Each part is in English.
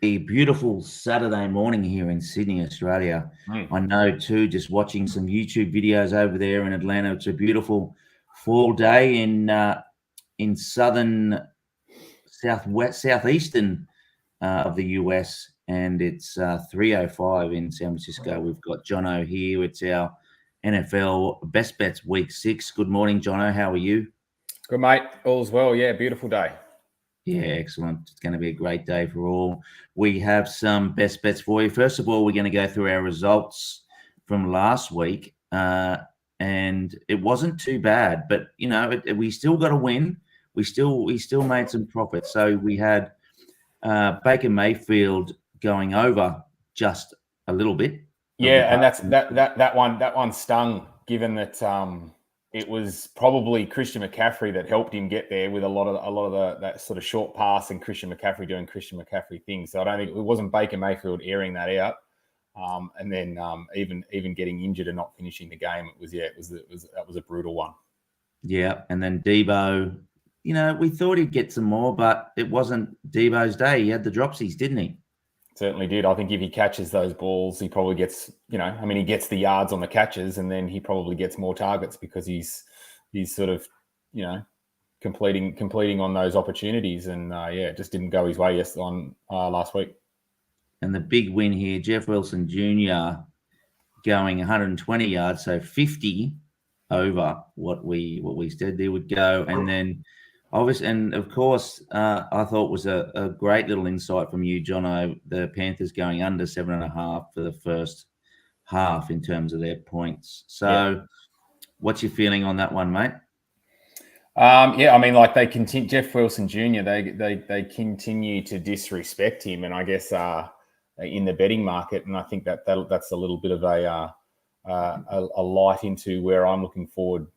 A beautiful Saturday morning here in Sydney, Australia. I know too, just watching some YouTube videos over there in Atlanta. It's a beautiful fall day in southeastern of the US, and it's 3:05 in San Francisco. We've got Jono here. It's our NFL Best Bets Week 6. Good morning, Jono. How are you? Good, mate. All's well. Yeah, beautiful day. Yeah, excellent. It's going to be a great day for all. We have some best bets for you. First of all, we're going to go through our results from last week, and it wasn't too bad. But we still got a win. We still made some profits. So we had Baker Mayfield going over just a little bit. Yeah, and that one stung, given that it was probably Christian McCaffrey that helped him get there with a lot of that sort of short pass and Christian McCaffrey doing Christian McCaffrey things. So I don't think it wasn't Baker Mayfield airing that out, and then even getting injured and not finishing the game. That was a brutal one. Yeah, and then Debo, we thought he'd get some more, but it wasn't Debo's day. He had the dropsies, didn't he? Certainly did. I think if he catches those balls, he probably gets, he gets the yards on the catches, and then he probably gets more targets because he's sort of, completing on those opportunities. And it just didn't go his way last week. And the big win here, Jeff Wilson Jr. going 120 yards, so 50 over what we said they would go, and then. Obviously, and of course, I thought was a great little insight from you, Jono. The Panthers going under 7.5 for the first half in terms of their points. So, What's your feeling on that one, mate? They continue. Jeff Wilson Jr. They continue to disrespect him, and I guess in the betting market, and I think that's a little bit of a light into where I'm looking forward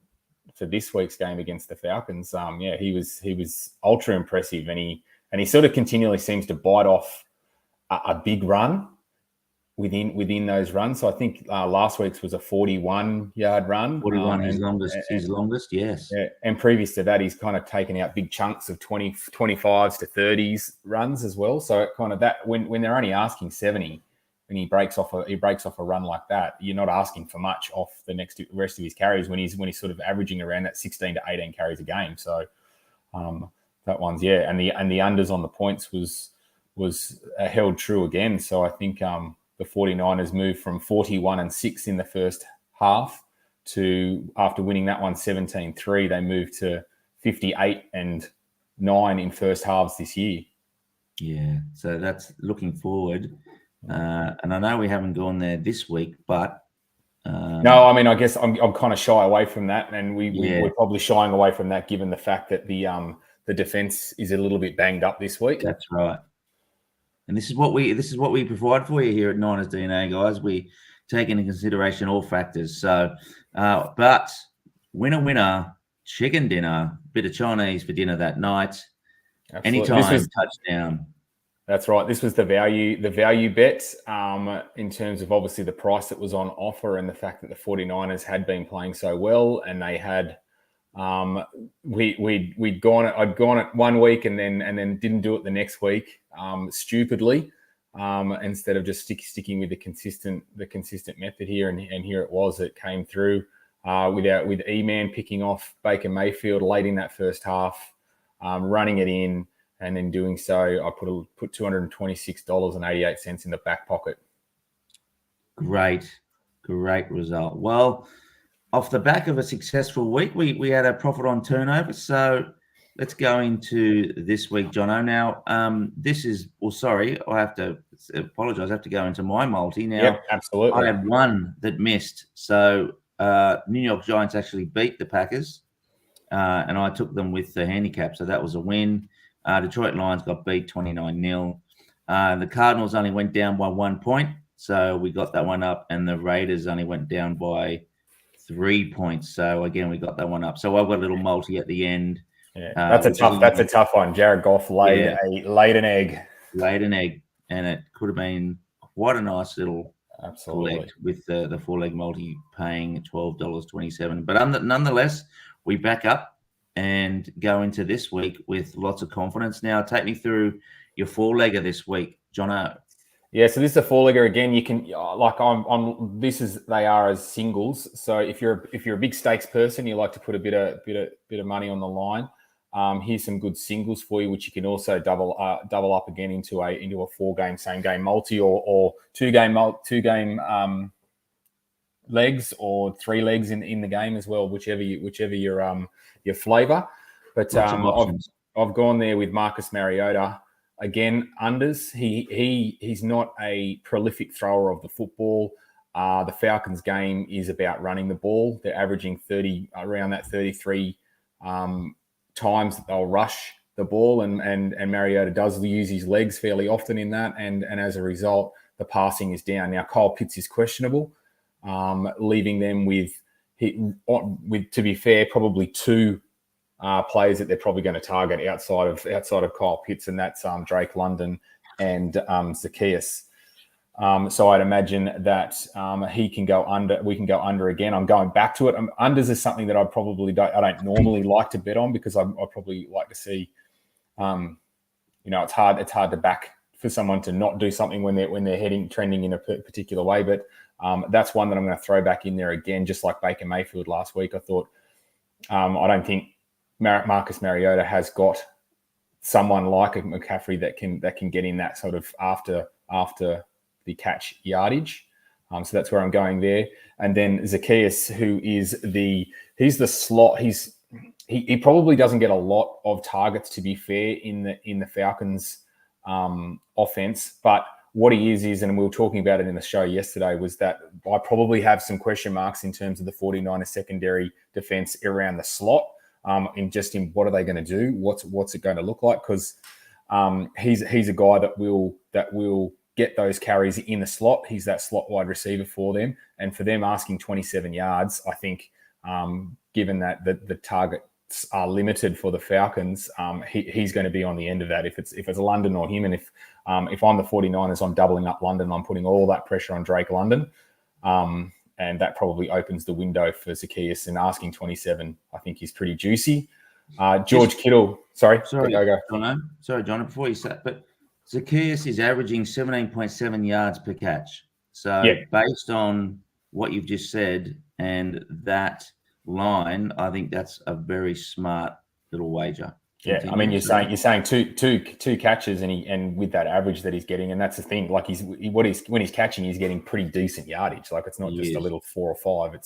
for this week's game against the Falcons. He was ultra impressive, and he sort of continually seems to bite off a big run within those runs. So I think last week's was a 41-yard run. 41 his longest, yes. Yeah, and previous to that, he's kind of taken out big chunks of 25s to 30s runs as well. So it kind of that when they're only asking 70. And he breaks off a run like that, you're not asking for much off the rest of his carries when he's sort of averaging around that 16 to 18 carries a game. So that one's and the unders on the points was held true again. So I think the 49ers moved from 41-6 in the first half to, after winning that one 17-3, they moved to 58-9 in first halves this year. Yeah, so that's looking forward. And I know we haven't gone there this week, but no, I guess I'm kind of shy away from that, and we're probably shying away from that given the fact that the defense is a little bit banged up this week. That's right. And this is what we provide for you here at Niners DNA, guys. We take into consideration all factors. So, but winner, chicken dinner, bit of Chinese for dinner that night. Absolutely. Anytime touchdown. That's right. This was the value bet in terms of obviously the price that was on offer and the fact that the 49ers had been playing so well, and they had I'd gone it 1 week and then didn't do it the next week stupidly instead of just sticking with the consistent method here, and here it was. It came through with E-Man picking off Baker Mayfield late in that first half, running it in. And in doing so, I put $226.88 in the back pocket. Great result. Well, off the back of a successful week, we had a profit on turnover. So let's go into this week, Jono. Now, I have to apologize. I have to go into my multi now. Yep, absolutely. I had one that missed. So New York Giants actually beat the Packers, and I took them with the handicap. So that was a win. Detroit Lions got beat 29-0. The Cardinals only went down by 1 point, so we got that one up, and the Raiders only went down by 3 points. So again, we got that one up. So I've got a little multi at the end. Yeah, that's a tough one. Jared Goff laid an egg. Laid an egg, and it could have been quite a nice little collect with the 4-leg multi paying $12.27. But nonetheless, we back up and go into this week with lots of confidence. Now, take me through your four-legger this week, Jono. Yeah, so this is a four-legger again. You can they are as singles. So if you're a big stakes person, you like to put a bit of money on the line. Here's some good singles for you, which you can also double up again into a 4-game same game multi or two game legs or 3 legs in the game as well, whichever your flavour. But I've gone there with Marcus Mariota. Again, unders. He's not a prolific thrower of the football. The Falcons' game is about running the ball. They're averaging around that 33 times that they'll rush the ball, and Mariota does use his legs fairly often in that, and as a result, the passing is down. Now, Kyle Pitts is questionable, leaving them with, to be fair, probably 2 players that they're probably going to target outside of Kyle Pitts, and that's Drake London and Zacchaeus. So I'd imagine that he can go under. We can go under again. I'm going back to it. Unders is something that I don't normally like to bet on, because I probably like to see, it's hard to back for someone to not do something when they're trending in a particular way. But that's one that I'm going to throw back in there again, just like Baker Mayfield last week. I thought I don't think Marcus Mariota has got someone like a McCaffrey that can get in that sort of after the catch yardage. So that's where I'm going there. And then Zacchaeus, who is he's the slot. He probably doesn't get a lot of targets, to be fair, in the Falcons offense. But what he is, and we were talking about it in the show yesterday, was that I probably have some question marks in terms of the 49ers secondary defense around the slot. In what are they going to do? What's it going to look like? Because he's a guy that will get those carries in the slot. He's that slot wide receiver for them, and for them asking 27 yards, I think, given that the targets are limited for the Falcons, he's going to be on the end of that. If it's London or him, and if I'm the 49ers, I'm doubling up London. I'm putting all that pressure on Drake London. And that probably opens the window for Zacchaeus, and asking 27, I think, is pretty juicy. George Kittle. Sorry, go. Sorry, John, before you say, but Zacchaeus is averaging 17.7 yards per catch. So based on what you've just said and that line, I think that's a very smart little wager. Yeah, I mean, you're saying two catches, and with that average that he's getting, and that's the thing. Like when he's catching, he's getting pretty decent yardage. Like, it's not just a little 4 or 5.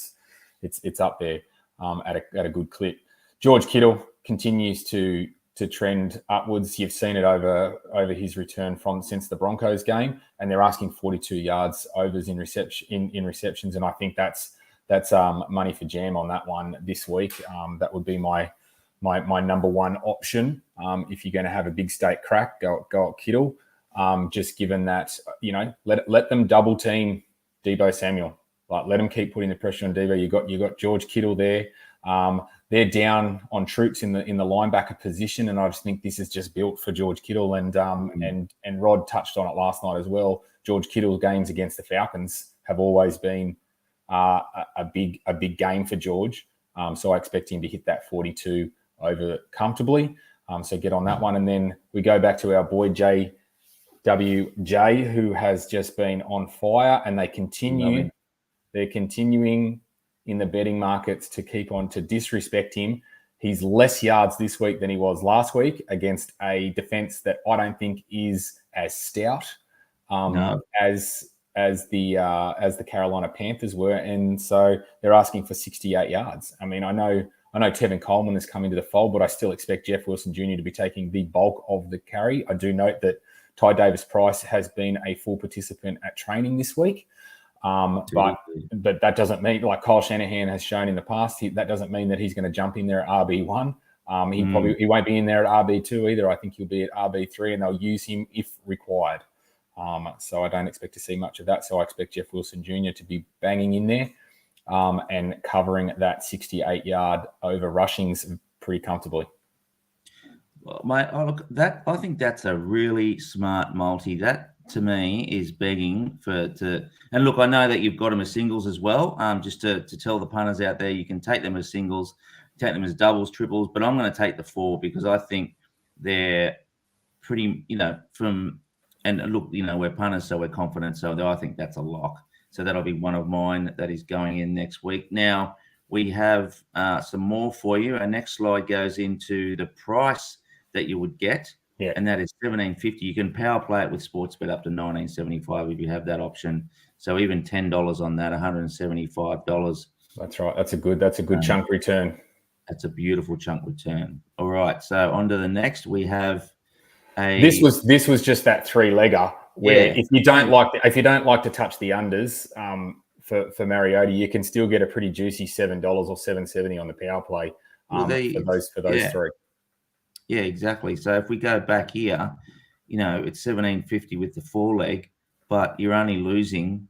It's up there at a good clip. George Kittle continues to trend upwards. You've seen it over his return since the Broncos game, and they're asking 42 yards overs in receptions, and I think that's money for jam on that one this week. That would be my number one option. If you're going to have a big stake crack, go at Kittle. Just given that, let them double team Deebo Samuel. Like, let them keep putting the pressure on Deebo. You got George Kittle there. They're down on troops in the linebacker position, and I just think this is just built for George Kittle. And Rod touched on it last night as well. George Kittle's games against the Falcons have always been a big game for George. So I expect him to hit that 42 over comfortably. So get on that one. And then we go back to our boy JWJ, who has just been on fire, and they're continuing in the betting markets to keep on to disrespect him. He's less yards this week than he was last week against a defense that I don't think is as stout as the Carolina Panthers were. And so they're asking for 68 yards. I mean, I know Tevin Coleman has come into the fold, but I still expect Jeff Wilson Jr. to be taking the bulk of the carry. I do note that Ty Davis-Price has been a full participant at training this week. But that doesn't mean, like Kyle Shanahan has shown in the past, that doesn't mean that he's going to jump in there at RB1. He won't be in there at RB2 either. I think he'll be at RB3, and they'll use him if required. So I don't expect to see much of that. So I expect Jeff Wilson Jr. to be banging in there and covering that 68-yard over rushings pretty comfortably. Well, mate, I think that's a really smart multi. That, to me, is begging and look, I know that you've got them as singles as well. Just to tell the punters out there, you can take them as singles, take them as doubles, triples, but I'm going to take the 4 because I think they're pretty, and look, we're punters, so we're confident. So I think that's a lock. So that'll be one of mine that is going in next week. Now we have some more for you. Our next slide goes into the price that you would get. Yeah. And that is $17.50. You can power play it with Sportsbet up to $19.75 if you have that option. So even $10 on that, $175. That's right. That's a good chunk return. That's a beautiful chunk return. All right. So on to the next. We have this was just that 3-legger where if you don't like to touch the unders for Mariota, you can still get a pretty juicy $7 or $7.70 on the power play for those three. Yeah, exactly. So if we go back here, it's $17.50 with the 4-leg, but you're only losing,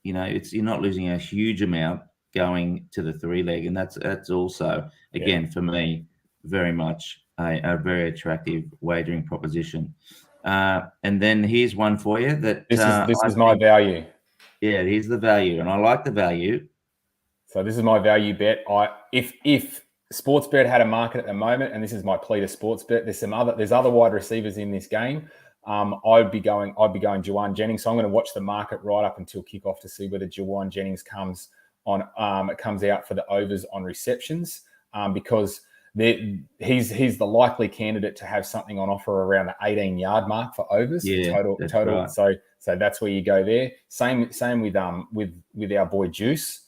you're not losing a huge amount going to the 3-leg, and that's also, again, for me, very much a very attractive wagering proposition. And then here's one for you that this is my value. Yeah, here's the value, and I like the value. So this is my value bet. If Sportsbet had a market at the moment, and this is my plea to Sportsbet, there's other wide receivers in this game. I'd be going Juwan Jennings. So I'm going to watch the market right up until kickoff to see whether Juwan Jennings comes out for the overs on receptions, because he's the likely candidate to have something on offer around the 18-yard mark for overs total. Right. So that's where you go there. Same with our boy Juice.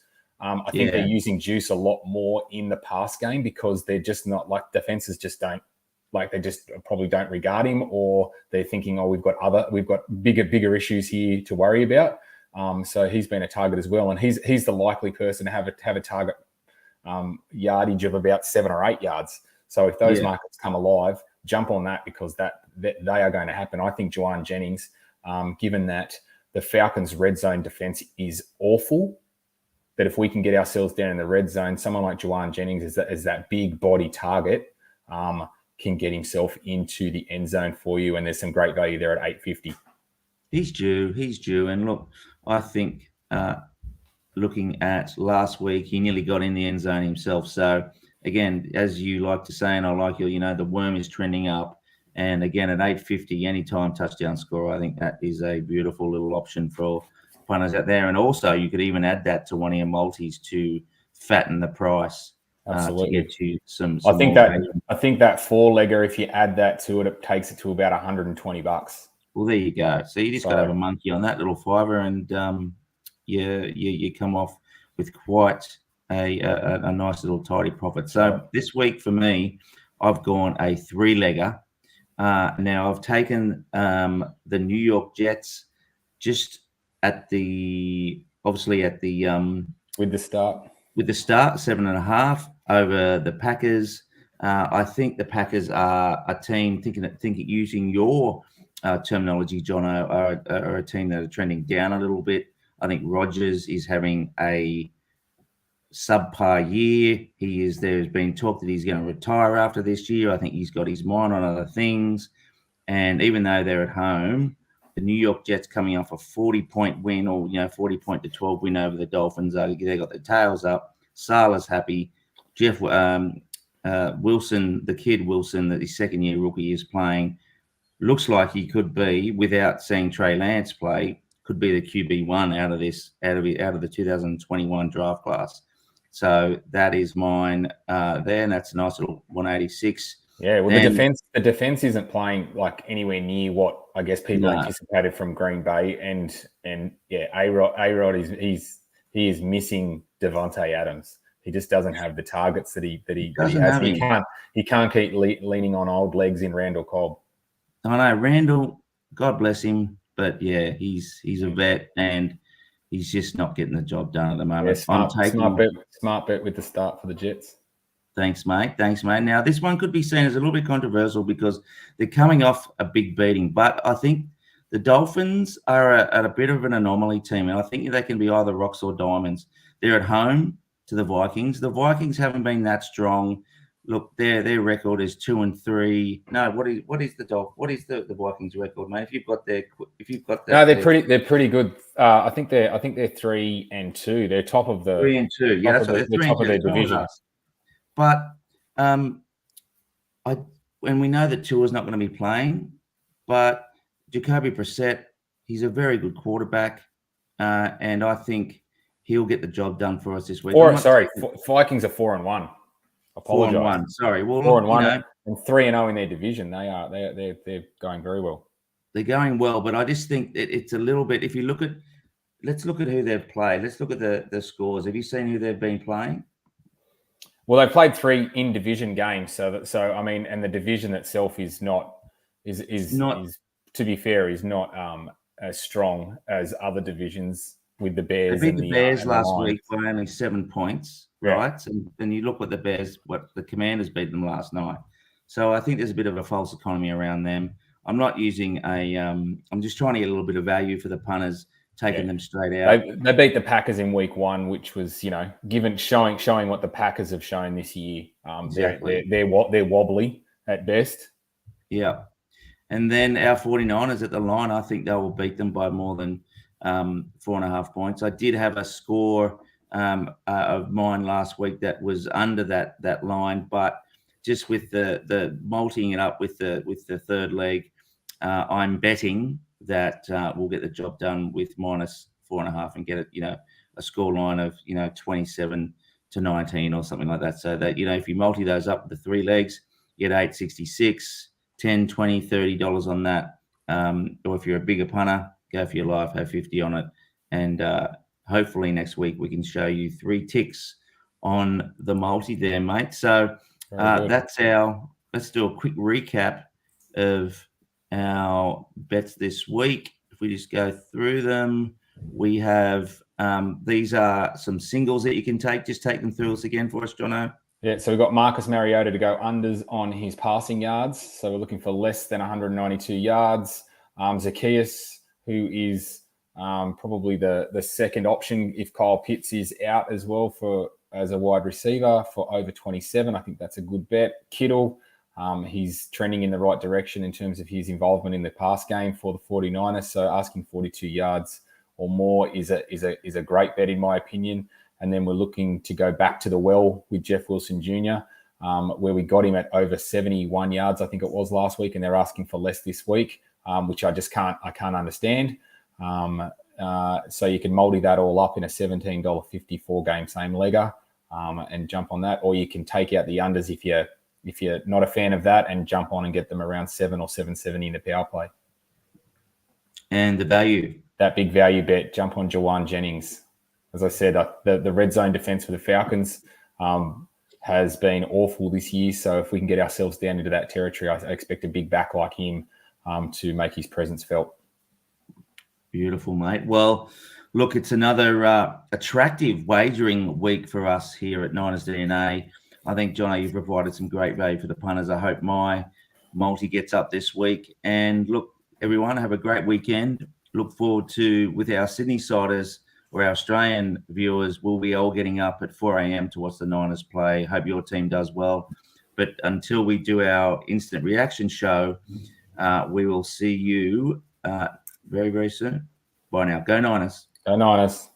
I think they're using Juice a lot more in the pass game because they're just not like defenses just don't like, they just probably don't regard him, or they're thinking, we've got bigger issues here to worry about. So he's been a target as well, and he's the likely person to have a target yardage of about 7 or 8 yards. So if those markets come alive, jump on that, because that they are going to happen. I think Juwan Jennings, given that the Falcons' red zone defense is awful, that if we can get ourselves down in the red zone, someone like Juwan Jennings is that big body target, can get himself into the end zone for you, and there's some great value there at $8.50. He's due. And look, I think looking at last week, he nearly got in the end zone himself. So again, as you like to say, and I like you, the worm is trending up. And again, at $8.50, anytime touchdown score, I think that is a beautiful little option for punters out there. And also, you could even add that to one of your multis to fatten the price. Absolutely. To get you some I think that 4-legger, if you add that to it, it takes it to about $120. Well, there you go. So you just got to have a monkey on that little fiver, and you come off with quite a nice little tidy profit. So this week for me, I've gone a 3-legger. Now I've taken the New York Jets just with the start 7.5 over the Packers. I think the Packers are a team thinking using your terminology, Jono, are a team that are trending down a little bit. I think Rodgers is having a subpar year. There's been talk that he's going to retire after this year. I think he's got his mind on other things. And even though they're at home, the New York Jets coming off a 40-point win, or 40-point to 12 win over the Dolphins, they got their tails up. Salah's happy. Jeff Wilson, the kid Wilson, that his second-year rookie is playing, looks like he could be, without seeing Trey Lance play, could be the QB1 out of the 2021 draft class. So that is mine there, and that's a nice little 186. Yeah, well, the defense isn't playing like anywhere near what I guess people anticipated from Green Bay, and A-Rod is missing Devontae Adams. He just doesn't have the targets that he has. He can't keep leaning on old legs in Randall Cobb. I know Randall, God bless him, but he's a vet, and he's just not getting the job done at the moment. Yeah, smart bet with the start for the Jets. Thanks, mate. Now, this one could be seen as a little bit controversial because they're coming off a big beating, but I think the Dolphins are at a bit of an anomaly team, and I think they can be either rocks or diamonds. They're at home to the Vikings. The Vikings haven't been that strong. Look, their record is 2-3. No, what is the Vikings record, mate? If you've got that. No, they're pretty good. I think they're 3-2. They're top of the 3-2. Yeah, that's right. They're top of their division. But and we know that Tua's not going to be playing. But Jacoby Brissett, he's a very good quarterback, and I think he'll get the job done for us this week. Vikings are 4-1. Apologise. 4-1. Sorry. Well, 4-1 and 3-0 in their division. They're going very well. They're going well, but I just think it's a little bit. If you look at, let's look at who they've played. Let's look at the scores. Have you seen who they've been playing? Well, they played 3 in division games, so I mean, and the division itself is not to be fair, is not as strong as other divisions with the Bears. They beat the Bears last week by only 7 points, right? And you look what the Commanders beat them last night. So I think there's a bit of a false economy around them. I'm not using I'm just trying to get a little bit of value for the punters, taking them straight out. They beat the Packers in week 1, which was, showing what the Packers have shown this year. Exactly. They're wobbly at best. Yeah. And then our 49ers at the line, I think they will beat them by more than 4.5 points. I did have a score of mine last week that was under that line, but just with the multing it up with the third leg, I'm betting that we'll get the job done with minus 4.5 and get it, a score line of 27-19 or something like that. So that if you multi those up with the 3 legs, you get $8.66, $10, $20, $30 on that. Or if you're a bigger punter, go for your life, have 50 on it, and hopefully next week we can show you 3 ticks on the multi there, mate. So let's do a quick recap of our bets this week. If we just go through them, we have these are some singles that you can take. Just take them through us again for us, Jono. Yeah, so we've got Marcus Mariota to go unders on his passing yards. So we're looking for less than 192 yards. Zacchaeus, who is probably the second option if Kyle Pitts is out as well as a wide receiver, for over 27. I think that's a good bet. Kittle, he's trending in the right direction in terms of his involvement in the pass game for the 49ers. So asking 42 yards or more is a great bet in my opinion. And then we're looking to go back to the well with Jeff Wilson Jr., where we got him at over 71 yards, I think it was last week, and they're asking for less this week, which I can't understand. So you can multi that all up in a $17.54 game same legger and jump on that, or you can take out the unders if you're not a fan of that and jump on and get them around 7 or 7.70 in the power play. And the value, that big value bet, jump on Juan Jennings. As I said, the red zone defense for the Falcons has been awful this year. So if we can get ourselves down into that territory, I expect a big back like him to make his presence felt. Beautiful, mate. Well, look, it's another attractive wagering week for us here at Niners DNA. I think, Johnny, you've provided some great value for the punters. I hope my multi gets up this week. And look, everyone, have a great weekend. Look forward to, with our Sydney siders or our Australian viewers, we'll be all getting up at 4 a.m. to watch the Niners play. Hope your team does well. But until we do our instant reaction show, we will see you very, very soon. Bye now. Go Niners. Go Niners.